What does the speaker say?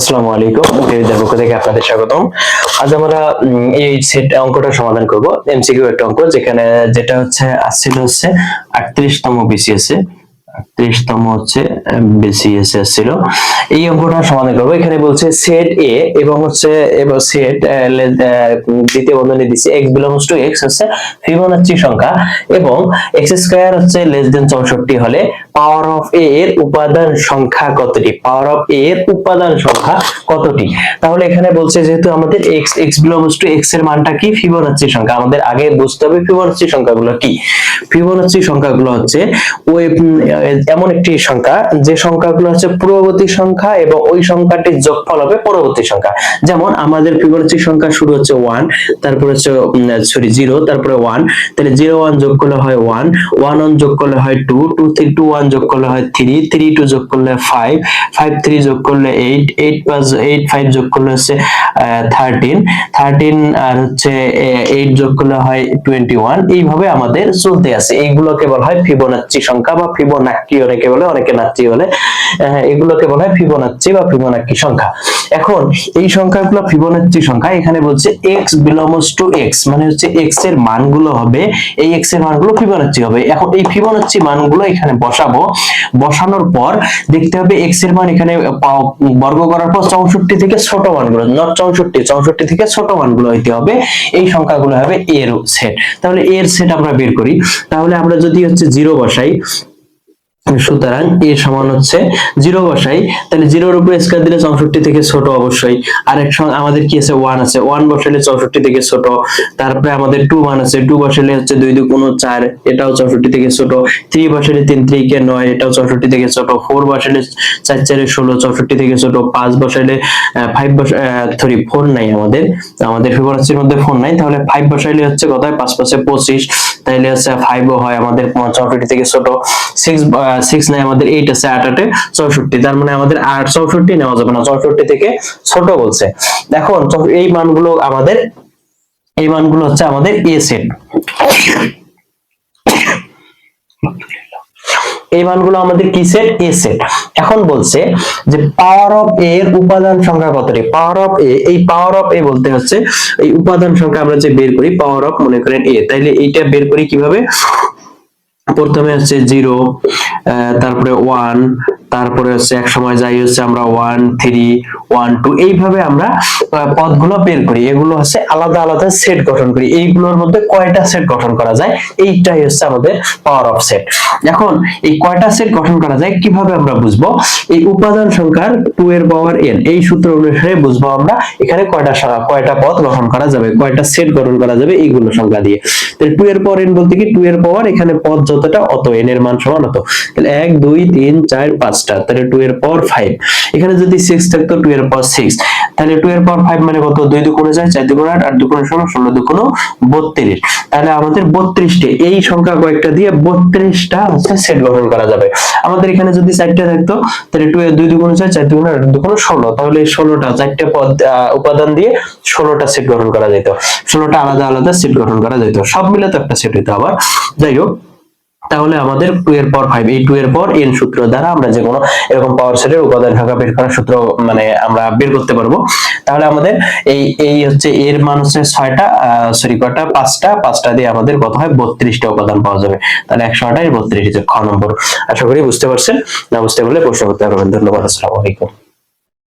আসসালামু আলাইকুম, বিদ্যার পক্ষ থেকে আপনাদের স্বাগতম। আজ আমরা এই সেট অঙ্কটা সমাধান করব। এমসিকিউ একটা অঙ্ক যেটা আসছিল 38তম বিসিএস এ 38তম বিসিএস ছিল। এই অঙ্কটা সমাধান করব। এখানে বলছে সেট এ এবং সেট দ্বিতীয় বন্ধনী দিচ্ছে x belongs to x Fibonacci সংখ্যা এবং x স্কয়ার লেস দেন 64 হলে পাওয়ার অফ a এর উপাদান সংখ্যা কতটি? পাওয়ার অফ a এর উপাদান সংখ্যা কতটি? তাহলে এখানে বলছে যেহেতু আমাদের x বিলংস টু x এর মানটা কি? ফিবোনাচ্চি সংখ্যা। আমাদের আগে বুঝতে হবে ফিবোনাচ্চি সংখ্যাগুলো কি। ফিবোনাচ্চি সংখ্যাগুলো ওই এমন একটি সংখ্যা যে সংখ্যাগুলো পূর্ববর্তী সংখ্যা এবং ওই সংখ্যাটির যোগফল হবে পরবর্তী সংখ্যা। যেমন আমাদের ফিবোনাচ্চি সংখ্যা শুরু 1, তারপরে 0, তারপরে 1, তাহলে 0 1 যোগ করলে হয় 1, 1 1 যোগ করলে হয় 2, 2 থেকে 2 1 যোগ করলে হয় 3, 3 2 যোগ করলে 5, 5 3 যোগ করলে 8, 8 5 যোগ করলে 13, 13 আর 8 যোগ করলে হয় 21। এইভাবে আমাদের চলতে আছে। এইগুলোকে বলা হয় ফিবোনাচ্চি সংখ্যা বা ফিবোনাক্কি অনেকে বলে, অনেকে নাচ্চি বলে। এগুলোকে বলা হয় ফিবোনাচ্চি বা ফিবোনাক্কি সংখ্যা। এখন এই সংখ্যাগুলো ফিবোনাচ্চি সংখ্যা। এখানে বলছে x বিলংস টু x, মানে x এর মানগুলো হবে, এই x এর মানগুলো ফিবোনাচ্চি হবে। এখন এই ফিবোনাচ্চি মানগুলো এখানে বসাবো। বসানোর পর দেখতে হবে x এর মান এখানে বর্গ করার পর 64 থেকে ছোট মানগুলো, নট 64 থেকে ছোট মানগুলো হইতে হবে। এই সংখ্যাগুলো হবে এর সেট। তাহলে এর সেট আমরা বের করি। তাহলে আমরা যদি 0 বসাই, সুতরাং a সমান 0 বসাই, তাহলে 0 এর উপরে স্কয়ার দিলে 64 থেকে ছোট অবশ্যই। আর এক সঙ্গে আমাদের কি আছে 1 আছে, 1 বসাইলে 64 থেকে ছোট। তারপরে আমাদের 2 মান আছে, 2 বসাইলে 2 2 গুণ 4, এটাও 64 থেকে ছোট। 3 বসাইলে 3 3 কে 9, এটাও 64 থেকে ছোট। 4 বসাইলে 4 4 এ 16, 64 থেকে ছোট। 5 বসাইলে 4 নাই আমাদের ফিবোনাচ্চির মধ্যে 4 নাই, তাহলে 5 বসাইলে কত হয়? 5 5 এ 25, তাইলে 5 ও হয় আমাদের 64 থেকে ছোট। 6 নাই আমাদের, 8 আছে, 8 8 এ 64, তার মানে আমাদের 8 64 নেওয়া যাবে না, 64 থেকে ছোট বলছে। এখন এই মানগুলো আমাদের আমাদের a সেট। এই মানগুলো আমাদের কি সেট? a set. এখন বলছে যে পাওয়ার অফ a এর উপাদান সংখ্যা কতটি? পাওয়ার অফ a, এই পাওয়ার অফ a বলতে এই উপাদান সংখ্যা আমরা যে বের করি, পাওয়ার অফ মনে করেন a, তাইলে এইটা বের করি কিভাবে? প্রথমে 0, তারপরে 1, তারপরে এক সময় যাই আমরা 1 3 1 2, এইভাবে আমরা পদগুলো বের করি। এগুলো আলাদা আলাদা সেট গঠন করি। এইগুলোর মধ্যে কয়টা সেট গঠন করা যায়, এইটাই আমাদের পাওয়ার অফ সেট। এখন এই কয়টা সেট গঠন করা যায় কিভাবে আমরা বুঝবো? এই উপাদান সংখ্যার 2 এর পাওয়ার n, এই সূত্র অনুসারে বুঝবো আমরা এখানে কয়টা পদ গঠন করা যাবে, কয়টা সেট গঠন করা যাবে এইগুলো সংখ্যা দিয়ে। তাহলে 2 এর পাওয়ার n বলতে কি 2 এর পাওয়ার এখানে পদ যতটা অত n এর মান সমান অত। তাহলে 1 2 3 4 5টা, তাহলে 2 এর পাওয়ার 5। এখানে যদি 6 থাকতো 2 এর পাওয়ার 6, তাহলে 2 এর পাওয়ার 5 মানে কত? 2 2 গুণে যায়, 4 2 গুণে 8, 8 2 গুণে 16, 16 2 গুণে 32। তাহলে আমাদের 32টা, এই সংখ্যা কয়েকটা দিয়ে 32টা সেট গঠন করা যাবে। আমাদের এখানে যদি 4টা থাকতো, তাহলে 2 2 2 গুণে 4, 4 2 গুণে 8, 2 গুণে 16, তাহলে 16টা 4টা পদ উপাদান দিয়ে 16টা সেট গঠন করা যেত। 16টা আলাদা আলাদা সেট গঠন করা যেত, সব মিলে তো একটা সেট হইতো আবার। যাই হোক, তাহলে আমাদের 2 এর পাওয়ার 5, এই 2 এর পাওয়ার n সূত্র দ্বারা আমরা যে কোনো এরকম পাওয়ার সেটের উপাদান সংখ্যা বের করার সূত্র আমরা বের করতে পারবো। তাহলে আমাদের এই এর মান 6টা, কয়টা? 5টা দিয়ে আমাদের কত হয়? 32টা উপাদান পাওয়া যাবে। তাহলে 108 32 খ নম্বর। আশা করি বুঝতে পারছেন। না বুঝতে পারলে প্রশ্ন করতে পারবেন। ধন্যবাদ। আসসালামু আলাইকুম।